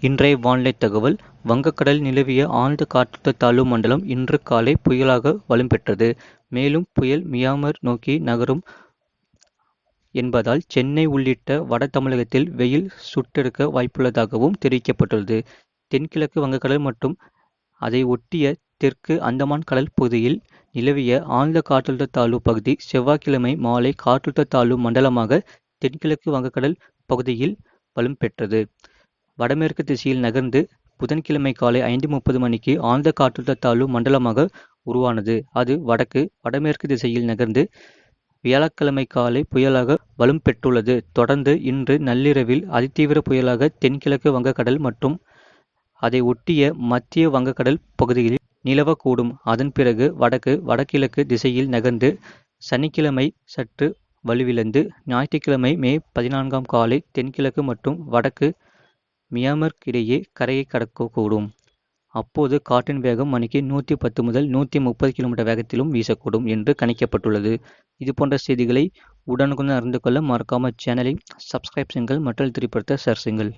இன்றைய வானிலை தகவல் வங்கக்கடலில் நிலவிய ஆழ்ந்த காற்றழுத்த தாழ்வு மண்டலம் இன்று காலை புயலாக வலுப்பெற்றது. மேலும் புயல் மியான்மர் நோக்கி நகரும் என்பதால் சென்னை உள்ளிட்ட வட தமிழகத்தில் வெயில் சுட்டெடுக்க வாய்ப்புள்ளதாகவும் தெரிவிக்கப்பட்டுள்ளது. தென்கிழக்கு வங்கக்கடல் மற்றும் அதை ஒட்டிய தெற்கு அந்தமான் கடல் பகுதியில் நிலவிய ஆழ்ந்த காற்றழுத்த தாழ்வு பகுதி செவ்வாய்க்கிழமை மாலை காற்றழுத்த தாழ்வு மண்டலமாக தென்கிழக்கு வங்கக்கடல் பகுதியில் வலுப்பெற்றது. வடமேற்கு திசையில் நகர்ந்து புதன்கிழமை காலை 5:30 மணிக்கு ஆழ்ந்த காற்றழுத்த தாழ்வு மண்டலமாக உருவானது. அது வடமேற்கு திசையில் நகர்ந்து வியாழக்கிழமை காலை புயலாக வலுப்பெற்றுள்ளது. தொடர்ந்து இன்று நள்ளிரவில் அதிதீவிர புயலாக தென்கிழக்கு வங்கக்கடல் மற்றும் அதை ஒட்டிய மத்திய வங்கக்கடல் பகுதிகளில் நிலவக்கூடும். அதன் பிறகு வடகிழக்கு திசையில் நகர்ந்து சனிக்கிழமை சற்று வலுவிழந்து ஞாயிற்றுக்கிழமை மே 14 காலை தென்கிழக்கு மற்றும் வடக்கு மியான்மர் இடையே கரையை கடக்கக்கூடும். அப்போது காற்றின் வேகம் மணிக்கு 110 முதல் 130 கிலோமீட்டர் வேகத்திலும் வீசக்கூடும் என்று கணிக்கப்பட்டுள்ளது. இதுபோன்ற செய்திகளை உடனுக்குடன் அறிந்து கொள்ள மறக்காம சேனலை சப்ஸ்கிரைப் செய்யுங்கள் மற்றும் திருப்பத்தை ஷேர் செய்யுங்கள்.